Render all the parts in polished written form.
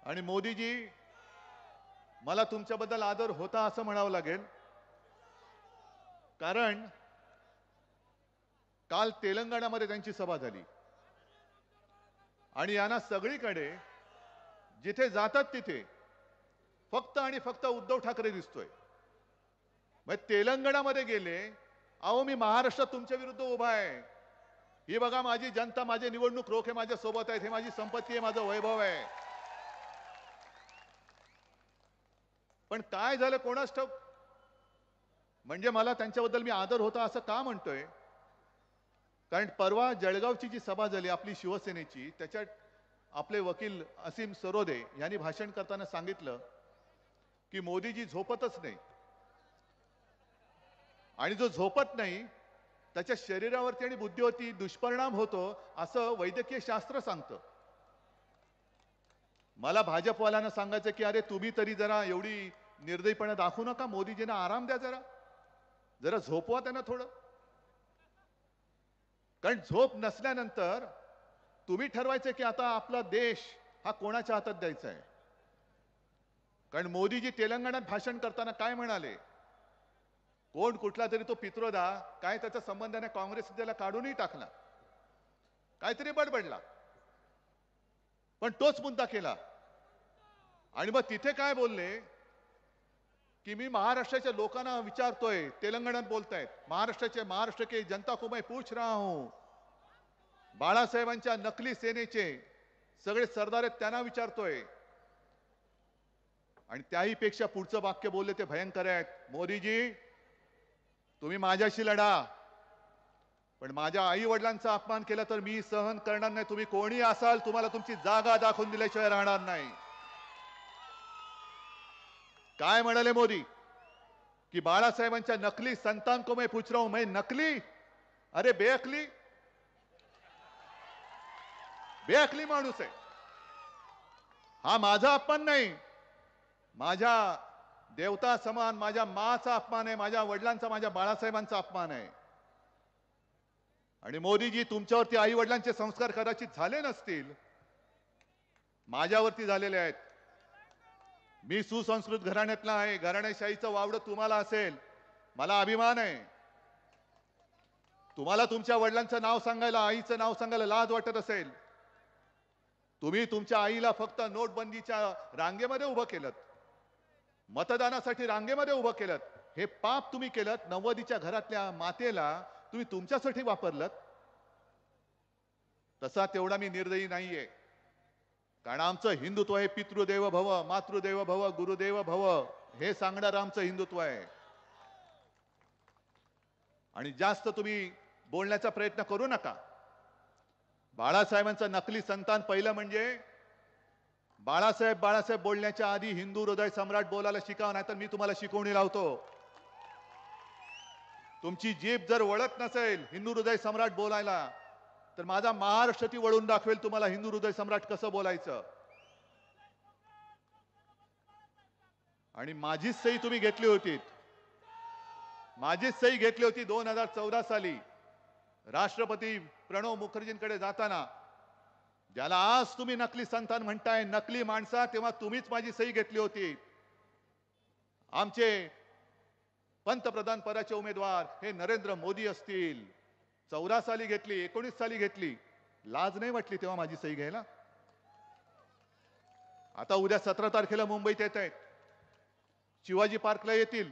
आणि मोदीजी, मला तुमच्याबद्दल आदर होता असं म्हणावं लागेल, कारण काल तेलंगणामध्ये त्यांची सभा झाली आणि यांना सगळीकडे जिथे जातात तिथे फक्त आणि फक्त उद्धव ठाकरे दिसतोय. मग तेलंगणामध्ये गेले, अहो मी महाराष्ट्रात तुमच्या विरुद्ध उभा आहे, ही बघा माझी जनता, माझे निवडणूक रोखे माझ्या सोबत आहेत, हे माझी संपत्ती आहे, माझं वैभव आहे. पण काय झालं कोणास ठाऊक. म्हणजे मला त्यांच्याबद्दल मी आदर होता असं का म्हणतोय, कारण परवा जळगावची जी सभा झाली आपली शिवसेनेची, त्याच्यात आपले वकील असीम सरोदे यांनी भाषण करताना सांगितलं की मोदीजी झोपतच नाही आणि जो झोपत नाही त्याच्या शरीरावरती आणि बुद्धीवरती दुष्परिणाम होतो असं वैद्यकीय शास्त्र सांगतं. मला भाजपवाल्यांना सांगायचं की अरे तुम्ही तरी जरा एवढी निर्दयीपणा दाखवू नका, मोदीजींना आराम द्या, जरा जरा झोपवा त्यांना थोडं. कारण झोप नसल्यानंतर तुम्ही ठरवायचं की आता आपला देश हा कोणाच्या हातात द्यायचा आहे. कारण मोदीजी तेलंगणात भाषण करताना काय म्हणाले, कोण कुठला तरी तो पित्रोदा काय त्याचा संबंध नाही, काँग्रेस त्याला काढूनही टाकला, काहीतरी बडबडला, पण तोच मुद्दा केला. आणि मग तिथे काय बोलले की मी महाराष्ट्राच्या लोकांना विचारतोय, तेलंगणात बोलतायत, महाराष्ट्र के जनता को मैं पूछ रहा हूं, बाळासाहेबांच्या नकली सेनेचे सगळे सरदार आहेत त्यांना विचारतोय. आणि त्याही पेक्षा पुढचं वाक्य बोलले ते भयंकर आहेत, मोदीजी तुम्ही माझ्याशी लढा, पण माझ्या आई वडिलांचा अपमान केला तर मी सहन करणार नाही. तुम्ही कोणी असाल, तुम्हाला तुमची जागा दाखवून दिल्याशिवाय राहणार नाही. काय म्हणाले मोदी की बाळासाहेबांच्या नकली संतान को मैं पूछ रहा हूं. मैं नकली? अरे बेअकली, बेअकली माणूस आहे हा. माझा अपमान नाही, माझ्या देवता समान माझ्या माचा अपमान आहे, माझ्या वडिलांचा, माझ्या बाळासाहेबांचा अपमान आहे. आणि मोदीजी तुमच्यावरती आई वडिलांचे संस्कार कदाचित झाले नसतील, माझ्यावरती झालेले आहेत. मी सुसंस्कृत घराण्यातला आहे, घराणेशाहीचं वावडं तुम्हाला असेल, मला अभिमान आहे. तुम्हाला तुमच्या वडिलांचं नाव सांगायला, आईचं नाव सांगायला लाज वाटत असेल, तुम्ही तुमच्या आईला फक्त नोटबंदीच्या रांगेमध्ये उभं केलं, मतदानासाठी रांगेमध्ये उभं केलं. हे पाप तुम्ही केलं. 90च्या घरातल्या मातेला तुम्ही तुमच्यासाठी वापरलं. तसा तेवढा मी निर्दयी नाहीये, कारण आमचं हिंदुत्व हे पितृदेव भव, मातृदेव भव, गुरुदेव भव हे सांगणारं आमचं हिंदुत्व आहे. आणि जास्त तुम्ही बोलण्याचा प्रयत्न करू नका. बाळासाहेबांचं नकली संतान पहिलं म्हणजे बाळासाहेब बोलण्याच्या आधी हिंदू हृदय सम्राट बोलायला शिकावं, नाहीतर मी तुम्हाला शिकवणी लावतो. तुमची जीभ जर वळत नसेल हिंदू हृदय सम्राट बोलायला, तर माझा महाराष्ट्र ती वळून दाखवेल तुम्हाला हिंदू हृदय सम्राट कसं बोलायचं. आणि माझीच सही तुम्ही घेतली होती, माझीच सही घेतली होती 2014 साली राष्ट्रपती प्रणव मुखर्जींकडे जाताना. ज्याला आज तुम्ही नकली संतान म्हणताय, नकली माणसा, तेव्हा तुम्हीच माझी सही घेतली होती. आमचे पंतप्रधान पदाचे उमेदवार हे नरेंद्र मोदी असतील, 14 साली घेतली, 19 साली घेतली, लाज नाही वाटली तेव्हा माझी सही घ्यायला. आता उद्या 17 तारखेला मुंबईत येत आहेत, शिवाजी पार्कला येतील,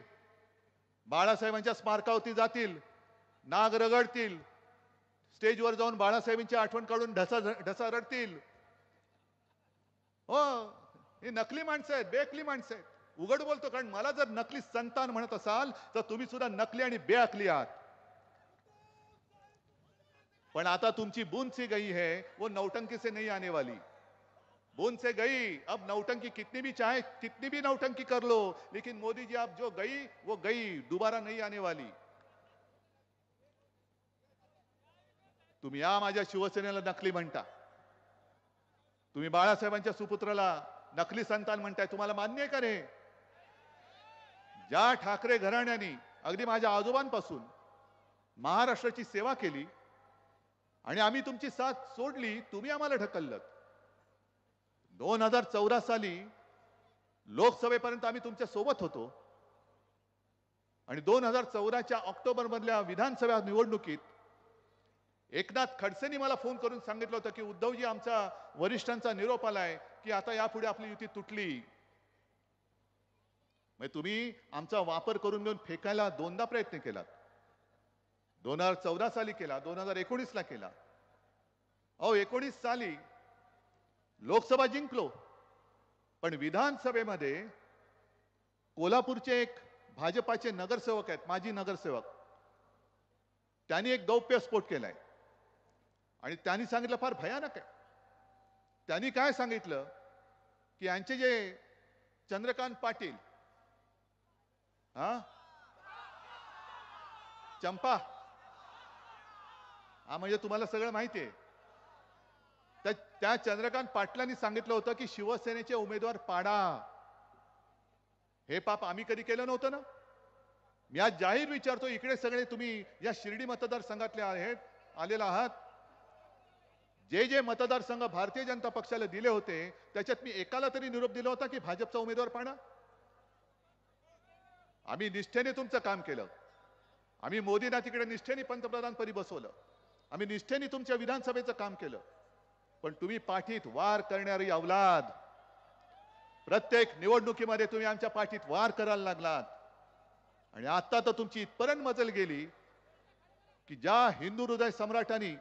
बाळासाहेबांच्या स्मारकावरती जातील, नाग रगडतील, स्टेजवर जाऊन बाळासाहेबांची आठवण काढून ढसा रडतील. हो, ही नकली माणसं आहेत, बेअकली माणसं आहेत. उघड बोलतो, कारण मला जर नकली संतान म्हणत असाल तर तुम्ही सुद्धा नकली आणि बेअकली आहात. पण आता तुमची बूंद सी गई है, वो नौटंकी से नहीं आने वाली. बूंद से गई, अब नौटंकी कितनी भी चाहे कितनी भी नौटंकी कर लो, लेकिन मोदी जी आप जो गई वो गई, दोबारा नहीं आने वाली. तुम्ही या माझ्या शिवसेनेला नकली म्हणता, तुम्ही बाळासाहेबांच्या सुपुत्राला नकली संतान म्हणताय, तुम्हाला मान्य आहे का रे? ज्या ठाकरे घराण्यानी अगदी माझ्या आजोबांपासून महाराष्ट्राची सेवा केली आणि आम्ही तुमची साथ सोडली, तुम्ही आम्हाला ढकललं. 2014 साली लोकसभेपर्यंत आम्ही तुमच्या सोबत होतो आणि 2014च्या ऑक्टोबर मधल्या विधानसभा निवडणुकीत एकनाथ खडसेंनी मला फोन करून सांगितलं होतं की उद्धवजी, आमचा वरिष्ठांचा निरोप आलाय की आता यापुढे आपली युती तुटली. म्हणजे तुम्ही आमचा वापर करून घेऊन फेकायला दोनदा प्रयत्न केलात. 2014 साली केला, 2019 ला केला. अहो 19 साली लोकसभा जिंकलो, पण विधानसभेमध्ये कोल्हापूरचे एक भाजपाचे नगरसेवक आहेत, माजी नगरसेवक, त्यांनी एक गौप्यस्फोट केलाय आणि त्यांनी सांगितलं फार भयानक आहे. त्यांनी काय सांगितलं की यांचे जे चंद्रकांत पाटील, चंपा, म्हणजे तुम्हाला सगळं माहिती आहे, त्या चंद्रकांत पाटलांनी सांगितलं होतं की शिवसेनेचे उमेदवार पाडा. हे पाप आम्ही कधी केलं नव्हतं ना. मी आज जाहीर विचारतो, इकडे सगळे तुम्ही या शिर्डी मतदारसंघातले आलेला आहात, जे जे मतदारसंघ भारतीय जनता पक्षाला दिले होते त्याच्यात मी एकाला तरी निरोप दिला होता की भाजपचा उमेदवार पाडा? आम्ही निष्ठेने तुमचं काम केलं. आम्ही मोदींना तिकडे निष्ठेने पंतप्रधानपदी बसवलं. आम्ही निष्ठेने तुमच्या विधानसभेचं काम केलं. पण तुम्ही पाठीत वार करणारी अवलाद, प्रत्येक निवडणुकीमध्ये तुम्ही आमच्या पाठीत वार करायला लागलात. आणि आता तर तुमची इथपर्यंत मजल गेली की ज्या हिंदू हृदय सम्राटांनी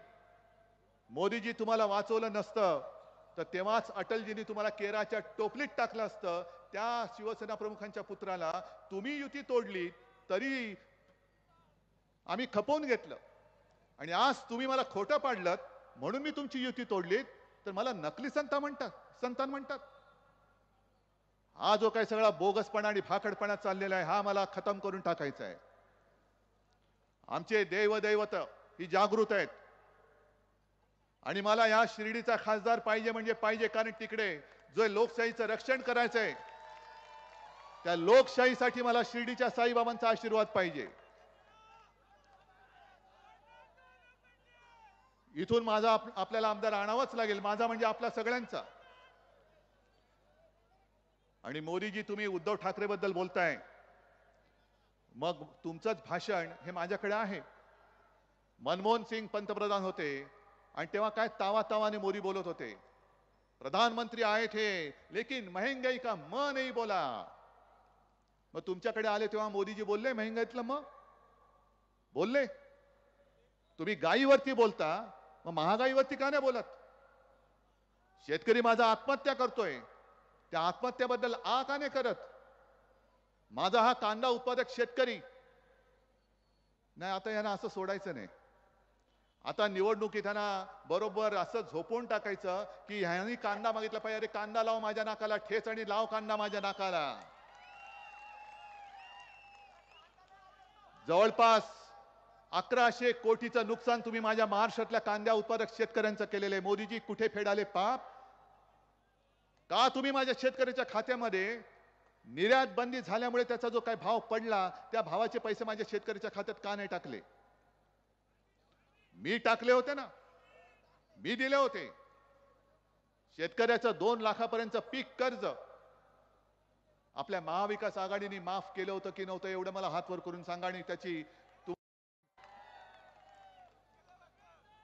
मोदीजी तुम्हाला वाचवलं नसतं तर तेव्हाच अटलजींनी तुम्हाला केराच्या टोपलीत टाकलं असतं. त्या शिवसेना प्रमुखांच्या पुत्राला तुम्ही युती तोडली तरी आम्ही खपवून घेतलं आणि आज तुम्ही मला खोटं पाडलं म्हणून मी तुमची युती तोडली तर मला नकली संतान म्हणतात. हा जो काही सगळा बोगसपणा आणि भाकडपणा चाललेला आहे हा मला खतम करून टाकायचा आहे. आमचे देवदैवत ही जागृत आहेत आणि मला या शिर्डीचा खासदार पाहिजे म्हणजे पाहिजे, कारण तिकडे जो लोकशाहीचं रक्षण करायचंय त्या लोकशाहीसाठी मला शिर्डीच्या साईबाबांचा आशीर्वाद पाहिजे. इथून माझा आपल्याला आमदार आणावाच लागेल, माझा म्हणजे आपल्या सगळ्यांचा. आणि मोदीजी, तुम्ही उद्धव ठाकरे बद्दल बोलताय, मग तुमचंच भाषण हे माझ्याकडे आहे. मनमोहन सिंग पंतप्रधान होते आणि तेव्हा काय तावातावाने मोदी बोलत होते, प्रधानमंत्री आए थे लेकिन महंगाई का म नहीं बोला. मग तुमच्याकडे आले तेव्हा मोदीजी बोलले महंगाईतलं मग बोलले? तुम्ही गायीवरती बोलता, मग महागाईवरती का नाही बोलत? शेतकरी माझा आत्महत्या करतोय, त्या आत्महत्येबद्दल का नाही करत? माझा हा कांदा उत्पादक शेतकरी नाही, आता यांना असं सोडायचं नाही. आता निवडणुकीत यांना बरोबर असं झोपून टाकायचं की ह्यांनी कांदा मागितला पाहिजे, अरे कांदा लाव माझ्या नाकाला, ठेच आणि लाव कांदा माझ्या नाकाला. जवळपास 1100 कोटीचं नुकसान तुम्ही माझ्या महाराष्ट्रातल्या कांदा उत्पादक शेतकऱ्यांचं केलेलं आहे. मोदीजी, कुठे फेडाले पाप? का तुम्ही माझ्या शेतकऱ्याच्या खात्यामध्ये निर्यात बंदी झाल्यामुळे त्याचा जो काही भाव पडला त्या भावाचे पैसे माझ्या शेतकऱ्याच्या खात्यात का नाही टाकले? मी टाकले होते ना, मी दिले होते. शेतकऱ्याचं 2 लाखापर्यंत पीक कर्ज आपल्या महाविकास आघाडीने माफ केलं होतं की नव्हतं एवढं मला हात वर करून सांगा. आणि त्याची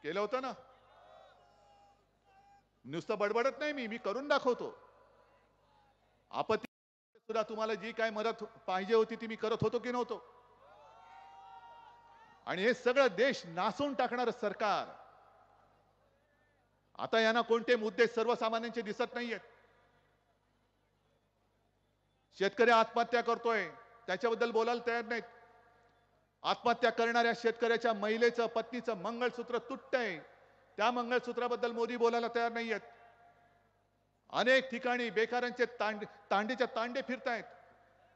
केलं होतं ना, नुसतं बडबडत नाही, मी करून दाखवतो. आपत्ती सुद्धा तुम्हाला जी काय मदत पाहिजे होती ती मी करत होतो की नव्हतो? आणि हे सगळं देश नासून टाकणार सरकार. आता यांना कोणते मुद्दे सर्वसामान्यांचे दिसत नाहीयेत. शेतकरी आत्महत्या करतोय त्याच्याबद्दल बोलायला तयार नाहीत. आत्महत्या करणाऱ्या शेतकऱ्याच्या महिलेचं, पत्नीचं मंगळसूत्र तुटतंय, त्या मंगळसूत्राबद्दल मोदी बोलायला तयार नाहीयेत. अनेक ठिकाणी बेकारांचे तांडेच्या तांडे फिरतायत,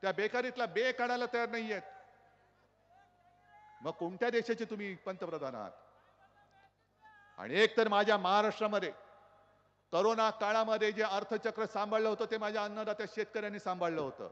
त्या बेकारीतला बे काढायला तयार नाहीयेत. मग कोणत्या देशाचे तुम्ही पंतप्रधान आहात? आणि एक तर माझ्या महाराष्ट्रामध्ये कोरोना काळामध्ये जे अर्थचक्र सांभाळलं होतं ते माझ्या अन्नदात्या शेतकऱ्यांनी सांभाळलं होतं.